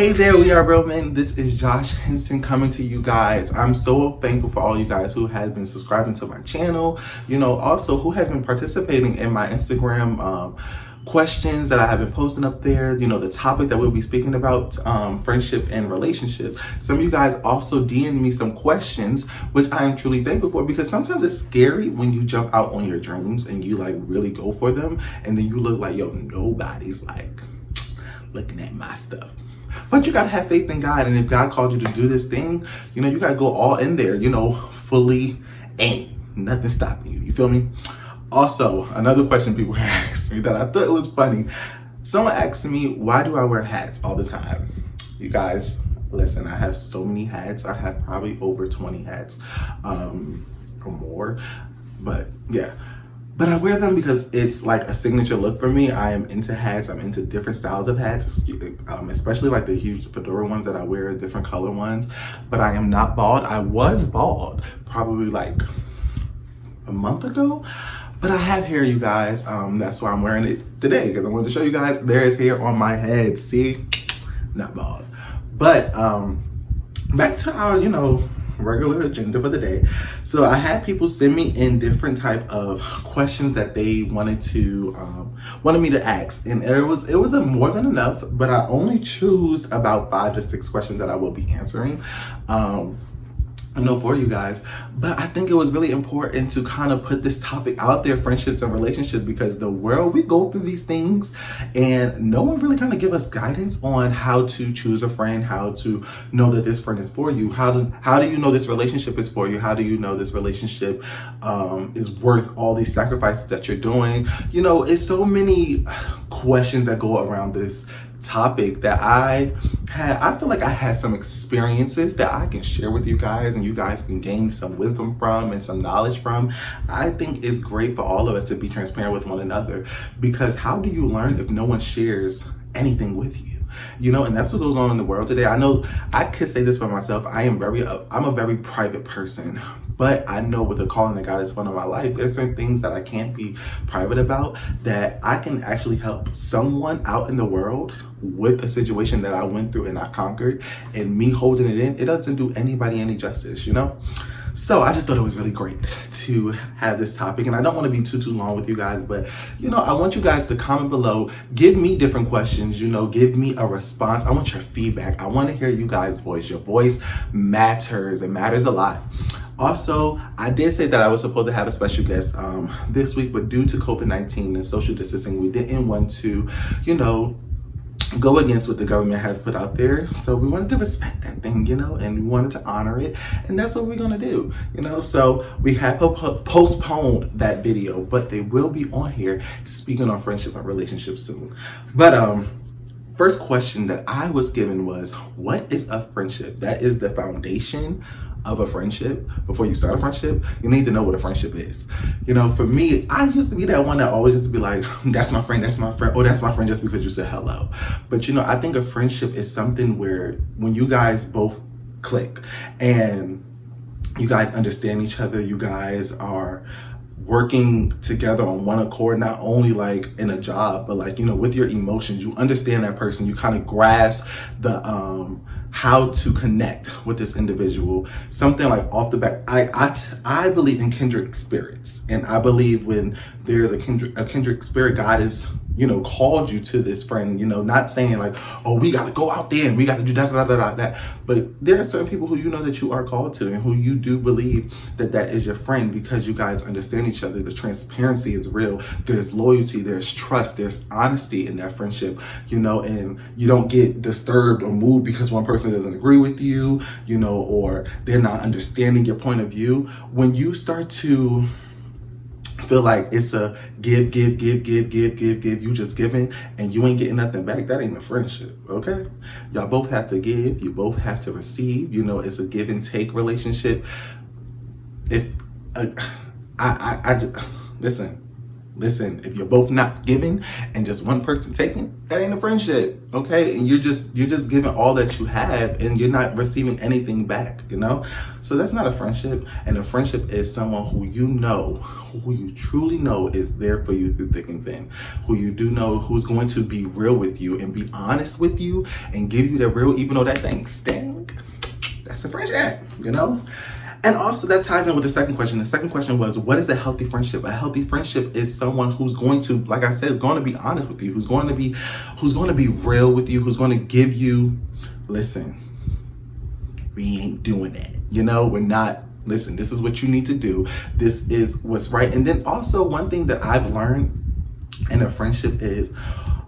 Hey there, we are real men. This is Josh Henson coming to you guys. I'm so thankful for all you guys who has been subscribing to my channel, also who has been participating in my Instagram questions that I have been posting up there, the topic that we'll be speaking about, friendship and relationship. Some of you guys also DM'd me some questions, which I am truly thankful for, because sometimes it's scary when you jump out on your dreams and you like really go for them, and then you look like, nobody's like looking at my stuff. But you gotta have faith in God, and if God called you to do this thing, you gotta go all in there, fully aim. Nothing stopping you. You feel me? Also, another question people asked me that I thought was funny. Someone asked me, why do I wear hats all the time? You guys, listen, I have so many hats. I have probably over 20 hats or more. But yeah. But I wear them because it's like a signature look for me. I am into hats. I'm into different styles of hats, especially like the huge fedora ones that I wear, different color ones. But I am not bald. I was bald probably like a month ago. But I have hair, you guys. That's why I'm wearing it today, because I wanted to show you guys there is hair on my head. See? Not bald. But back to our, regular agenda for the day. So I had people send me in different type of questions that they wanted me to ask, and it was more than enough, but I only choose about 5 to 6 questions that I will be answering for you guys. But I think it was really important to kind of put this topic out there, friendships and relationships, because the world, we go through these things and no one really kind of give us guidance on how to choose a friend, how to know that this friend is for you, how do you know this relationship is for you, how do you know this relationship is worth all these sacrifices that you're doing. It's so many questions that go around this topic that I feel like I had some experiences that I can share with you guys, and you guys can gain some wisdom from and some knowledge from. I think it's great for all of us to be transparent with one another, because how do you learn if no one shares anything with you? And that's what goes on in the world today. I know I could say this for myself. I'm a very private person, but I know with the calling that God has put on my life, there's certain things that I can't be private about, that I can actually help someone out in the world with a situation that I went through and I conquered, and me holding it in, it doesn't do anybody any justice, So I just thought it was really great to have this topic, and I don't want to be too long with you guys, but I want you guys to comment below, give me different questions, give me a response. I want your feedback. I want to hear you guys' voice. Your voice matters. It matters a lot. Also, I did say that I was supposed to have a special guest this week, but due to COVID-19 and social distancing, we didn't want to, go against what the government has put out there. So we wanted to respect that thing, and we wanted to honor it. And that's what we're going to do, So we have postponed that video, but they will be on here speaking on friendship and relationships soon. But first question that I was given was, what is a friendship? That is the foundation of a friendship. Before you start a friendship, you need to know what a friendship is. For me, I used to be that one that always used to be like, that's my friend, oh, that's my friend just because you said hello. But I think a friendship is something where when you guys both click and you guys understand each other, you guys are working together on one accord, not only like in a job, but like, with your emotions, you understand that person, you kind of grasp the how to connect with this individual. Something like off the back, I believe in kindred spirits, and I believe when there's a kindred spirit, God is called you to this friend, not saying like, oh, we got to go out there and we got to do that, but there are certain people who that you are called to, and who you do believe that is your friend, because you guys understand each other. The transparency is real. There's loyalty, there's trust, there's honesty in that friendship, and you don't get disturbed or moved because one person doesn't agree with you, or they're not understanding your point of view. When you start to feel like it's a give, you just giving and you ain't getting nothing back, that ain't a friendship, okay? Y'all both have to give, you both have to receive, it's a give and take relationship. If I just listen, Listen, if you're both not giving and just one person taking, that ain't a friendship, okay? And you're just giving all that you have and you're not receiving anything back, you know? So that's not a friendship. And a friendship is someone who you truly know is there for you through thick and thin, who you do know who's going to be real with you and be honest with you and give you the real, even though that thing stink. That's a friendship, you know? And also that ties in with the second question. The second question was, what is a healthy friendship? A healthy friendship is someone who's going to, like I said, is going to be honest with you, who's going to be real with you, who's going to give you, listen, we ain't doing that. You know, we're not, listen, this is what you need to do. This is what's right. And then also one thing that I've learned in a friendship is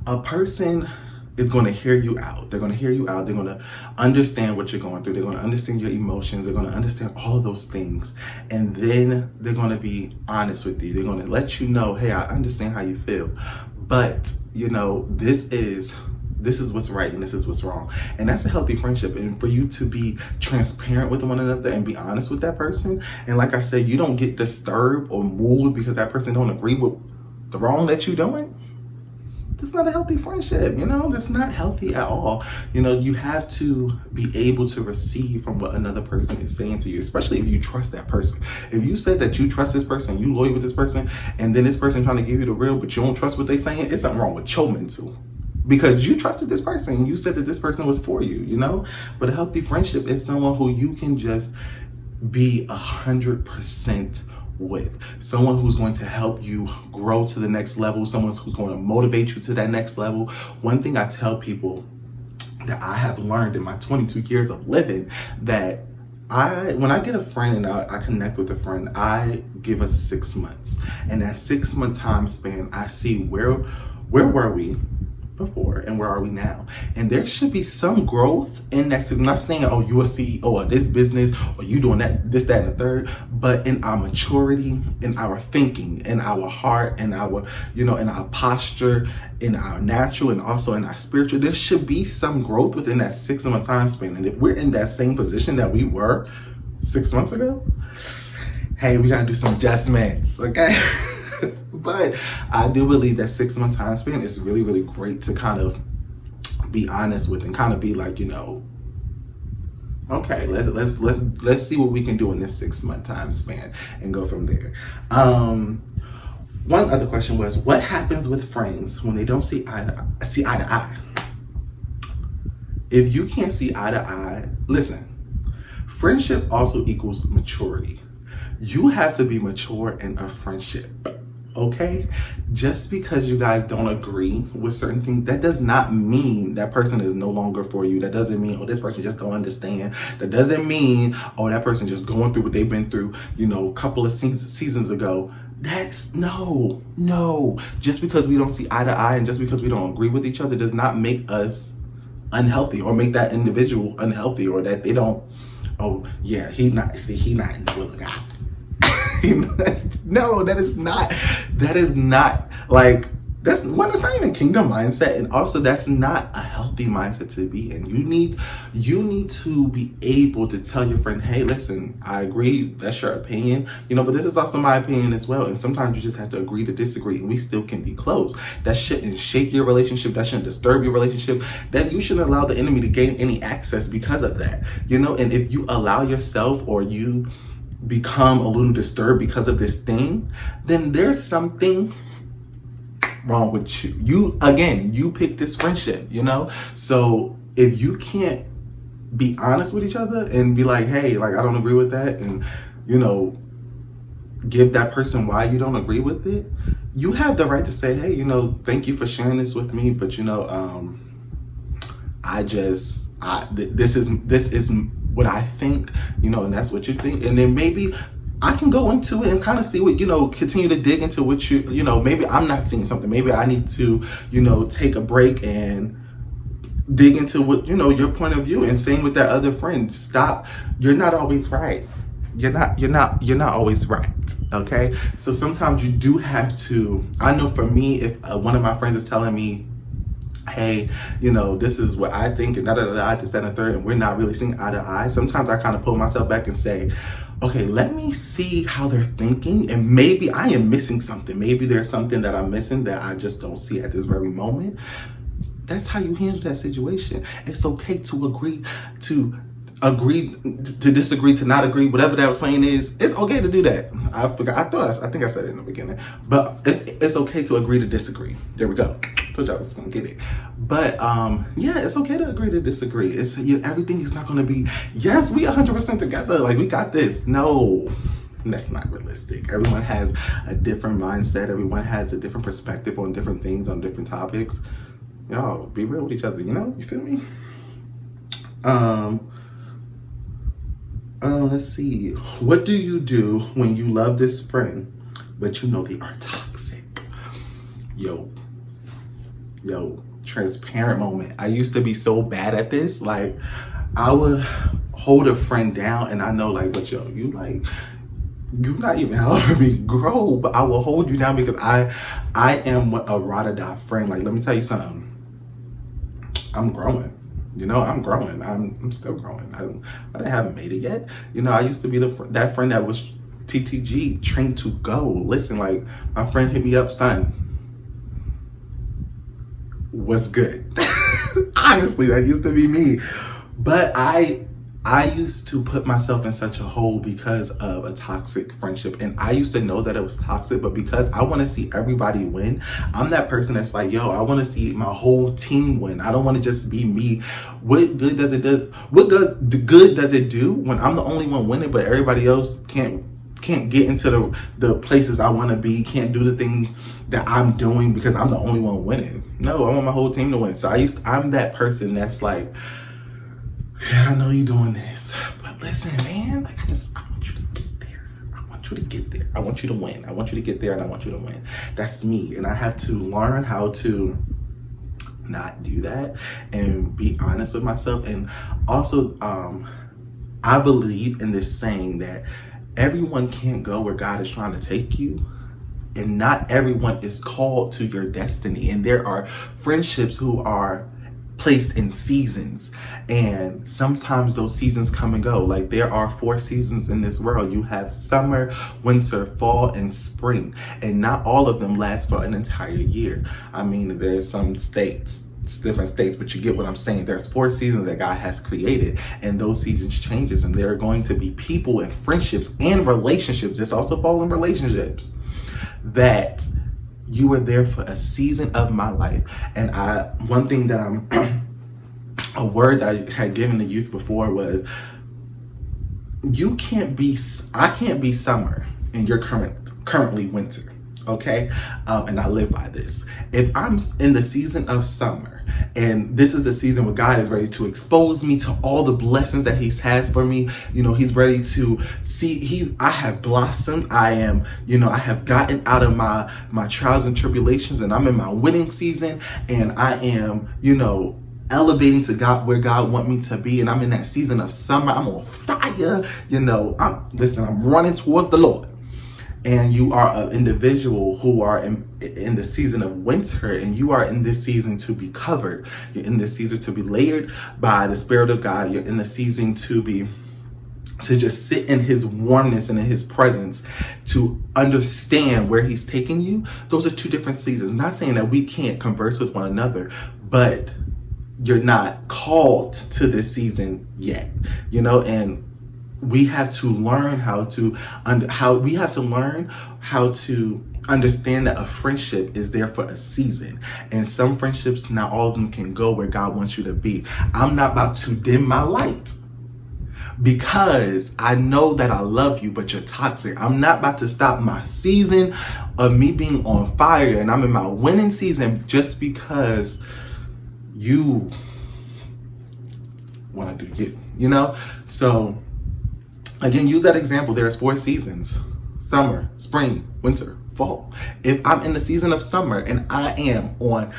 a person is going to hear you out. They're going to hear you out. They're going to understand what you're going through. They're going to understand your emotions. They're going to understand all of those things. And then they're going to be honest with you. They're going to let you know, hey, I understand how you feel. But, you know, this is what's right and this is what's wrong. And that's a healthy friendship. And for you to be transparent with one another and be honest with that person. And like I said, you don't get disturbed or moved because that person don't agree with the wrong that you're doing. That's not a healthy friendship, you know? That's not healthy at all. You know, you have to be able to receive from what another person is saying to you, especially if you trust that person. If you said that you trust this person, you loyal with this person, and then this person trying to give you the real, but you don't trust what they're saying, it's something wrong with your mental. Because you trusted this person, you said that this person was for you, you know? But a healthy friendship is someone who you can just be 100% with, someone who's going to help you grow to the next level, someone who's going to motivate you to that next level. One thing I tell people that I have learned in my 22 years of living, that when I get a friend and I connect with a friend, I give us 6 months. And that 6 month time span, I see where were we before and where are we now, and there should be some growth in that. I'm not saying, oh, you're a CEO of this business or you doing that, this, that, and the third, but in our maturity, in our thinking, in our heart, in our, you know, in our posture, in our natural, and also in our spiritual, there should be some growth within that 6 month time span. And if we're in that same position that we were 6 months ago, hey, we gotta do some adjustments, okay? But I do believe that 6 month time span is really, really great to kind of be honest with and kind of be like, you know, okay, let's see what we can do in this 6 month time span and go from there. One other question was, what happens with friends when they don't see eye to eye? If you can't see eye to eye, listen, friendship also equals maturity. You have to be mature in a friendship. Okay? Just because you guys don't agree with certain things, that does not mean that person is no longer for you. That doesn't mean, oh, this person just don't understand. That doesn't mean, oh, that person just going through what they've been through, you know, a couple of seasons ago. That's no. Just because we don't see eye to eye and just because we don't agree with each other does not make us unhealthy or make that individual unhealthy, or that they don't, oh yeah, he not in the will of God. No, that is not like, that's not even kingdom mindset. And also that's not a healthy mindset to be in. You need to be able to tell your friend, hey, listen, I agree, that's your opinion, you know, but this is also my opinion as well. And sometimes you just have to agree to disagree, and we still can be close. That shouldn't shake your relationship. That shouldn't disturb your relationship. That you shouldn't allow the enemy to gain any access because of that, you know. And if you allow yourself, or you become a little disturbed because of this thing, then there's something wrong with you. You picked this friendship, you know? So if you can't be honest with each other and be like, hey, like, I don't agree with that, and, you know, give that person why you don't agree with it, you have the right to say, hey, you know, thank you for sharing this with me, but, you know, this is what I think, you know, and that's what you think. And then maybe I can go into it and kind of see what, you know, continue to dig into what you know, maybe I'm not seeing something. Maybe I need to, you know, take a break and dig into what, you know, your point of view. And same with that other friend. Stop. You're not always right. You're not always right. Okay. So sometimes you do have to, I know for me, if one of my friends is telling me, hey, you know, this is what I think, and this, that, and the third, and we're not really seeing eye to eye, sometimes I kind of pull myself back and say, okay, let me see how they're thinking, and maybe I am missing something. Maybe there's something that I'm missing that I just don't see at this very moment. That's how you handle that situation. It's okay to agree to disagree, to not agree, whatever that saying is. It's okay to do that. I forgot. I think I said it in the beginning, but it's okay to agree to disagree. There we go. Told y'all I was gonna get it. But yeah, it's okay to agree to disagree. Everything is not gonna be, yes, we 100% together, like we got this. No, that's not realistic. Everyone has a different mindset. Everyone has a different perspective on different things, on different topics. Y'all be real with each other, you feel me? Let's see. What do you do when you love this friend, but you know they are toxic? Yo, transparent moment. I used to be so bad at this. Like, I would hold a friend down, and I know, like, but yo, you're not even helping me grow, but I will hold you down because I am a ride or die friend. Like, let me tell you something. I'm growing. I'm growing. I'm still growing. I haven't made it yet. I used to be that friend that was TTG, trained to go. Listen, like, my friend hit me up, son. What's good? Honestly, that used to be me. But I used to put myself in such a hole because of a toxic friendship. And I used to know that it was toxic, but because I want to see everybody win, I'm that person that's like, yo, I want to see my whole team win. I don't want to just be me. What good does it do? What good does it do when I'm the only one winning, but everybody else can't get into the places I want to be, can't do the things that I'm doing because I'm the only one winning? No, I want my whole team to win. So I'm that person that's like, yeah, I know you're doing this, but listen, man, like, I want you to get there. I want you to get there. I want you to win. I want you to get there, and I want you to win. That's me, and I have to learn how to not do that and be honest with myself. And also, I believe in this saying that everyone can't go where God is trying to take you, and not everyone is called to your destiny. And there are friendships who are placed in seasons, and sometimes those seasons come and go. Like, there are 4 seasons in this world. You have summer, winter, fall, and spring, and not all of them last for an entire year. I mean, there's some states, it's different states, but you get what I'm saying. There's 4 seasons that God has created, and those seasons changes, and there are going to be people and friendships and relationships, this also fall in relationships, that you were there for a season of my life. And one thing that a word that I had given the youth before was, I can't be summer and you're currently winter. Okay? And I live by this. If I'm in the season of summer, and this is the season where God is ready to expose me to all the blessings that He has for me, He's ready to see, I have blossomed. I am, I have gotten out of my trials and tribulations, and I'm in my winning season, and I am, elevating to God, where God want me to be, and I'm in that season of summer. I'm on fire, I'm running towards the Lord. And you are an individual who are in the season of winter, and you are in this season to be covered. You're in this season to be layered by the Spirit of God. You're in the season to just sit in His warmness and in His presence, to understand where He's taking you. Those are 2 different seasons. I'm not saying that we can't converse with one another, but you're not called to this season yet, and we have to learn how to understand that a friendship is there for a season, and some friendships, not all of them can go where God wants you to be. I'm not about to dim my light because I know that I love you, but you're toxic. I'm not about to stop my season of me being on fire and I'm in my winning season just because you want to do you, So again, use that example. There's 4 seasons: summer, spring, winter, fall. If I'm in the season of summer and I am on,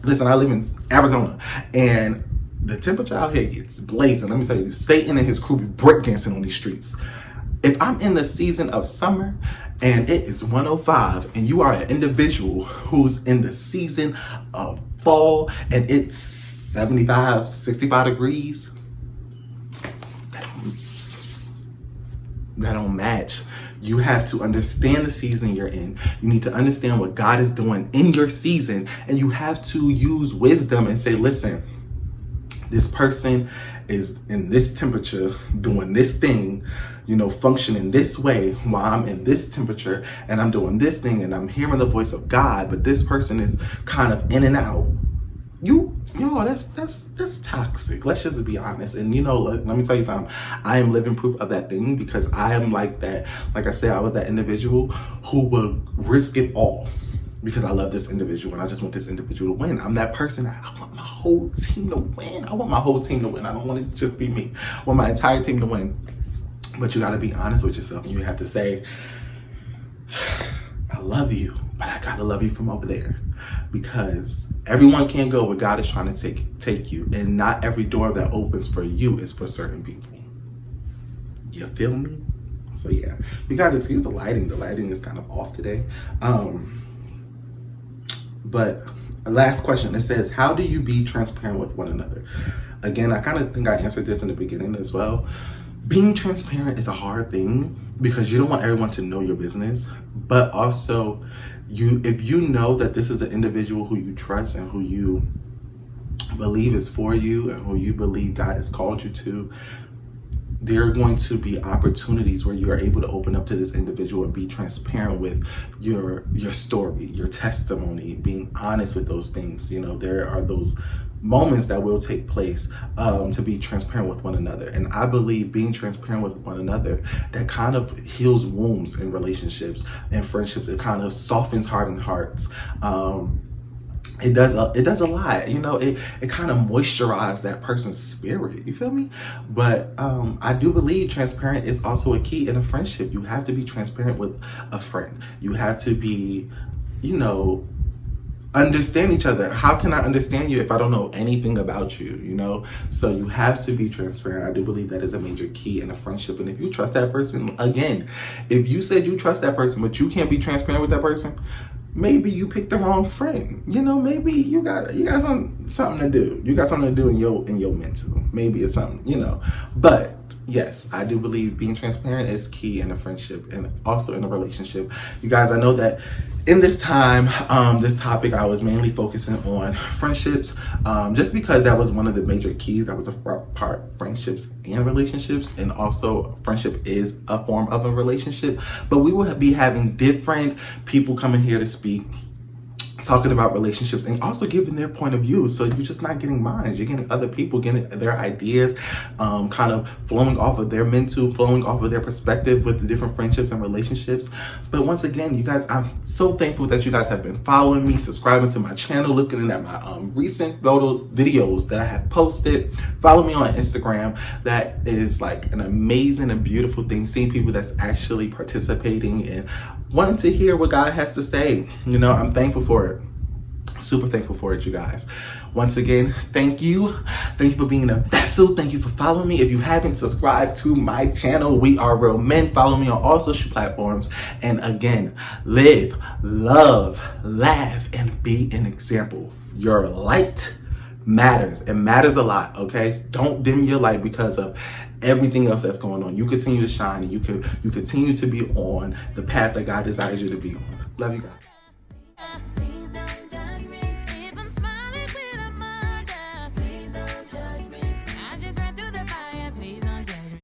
listen, I live in Arizona, and the temperature out here gets blazing. Let me tell you, Satan and his crew be breakdancing on these streets. If I'm in the season of summer and it is 105, and you are an individual who's in the season of fall and it's 75, 65 degrees, that don't match. You have to understand the season you're in. You need to understand what God is doing in your season, and you have to use wisdom and say, listen, this person is in this temperature doing this thing, functioning this way while I'm in this temperature and I'm doing this thing and I'm hearing the voice of God, but this person is kind of in and out. That's toxic. Let's just be honest. And let me tell you something. I am living proof of that thing, because I am like that. Like I said, I was that individual who would risk it all because I love this individual and I just want this individual to win. I'm that person that I want my whole team to win. I want my whole team to win. I don't want it to just be me. I want my entire team to win. But you got to be honest with yourself, and you have to say, I love you, but I got to love you from over there, because everyone can't go where God is trying to take you, and not every door that opens for you is for certain people. You feel me? So yeah, you guys excuse the lighting. The lighting is kind of off today. But last question, it says, how do you be transparent with one another? Again, I kind of think I answered this in the beginning as well. Being transparent is a hard thing, because you don't want everyone to know your business, but also if you know that this is an individual who you trust and who you believe is for you and who you believe God has called you to, there are going to be opportunities where you are able to open up to this individual and be transparent with your story, your testimony, being honest with those things. There are those moments that will take place to be transparent with one another. And I believe being transparent with one another, that kind of heals wounds in relationships and friendships. It kind of softens hardened hearts. It does a lot. It kind of moisturizes that person's spirit. You feel me? But I do believe transparent is also a key in a friendship. You have to be transparent with a friend. You have to be, understand each other. How can I understand you if I don't know anything about you? So you have to be transparent. I do believe that is a major key in a friendship. And if you trust that person, again, if you said you trust that person, but you can't be transparent with that person, maybe you picked the wrong friend. Maybe you got something to do. You got something to do in your mental. Maybe it's something, But yes, I do believe being transparent is key in a friendship and also in a relationship. You guys, I know that in this time, this topic, I was mainly focusing on friendships, just because that was one of the major keys. That was a part, friendships and relationships. And also friendship is a form of a relationship, but we will be having different people coming here to speak, talking about relationships and also giving their point of view. So you're just not getting mine, you're getting other people getting their ideas, kind of flowing off of their mental, flowing off of their perspective with the different friendships and relationships. But once again, you guys, I'm so thankful that you guys have been following me, subscribing to my channel, looking at my recent videos that I have posted. Follow me on Instagram. That is like an amazing and beautiful thing, seeing people that's actually participating and wanting to hear what God has to say. I'm thankful for it. Super thankful for it, you guys. Once again, thank you. Thank you for being a vessel. Thank you for following me. If you haven't subscribed to my channel, We Are Real Men, follow me on all social platforms. And again, live, love, laugh, and be an example. Your light matters. It matters a lot, okay? Don't dim your light because of everything else that's going on. You continue to shine, and you continue to be on the path that God desires you to be on. Love you guys.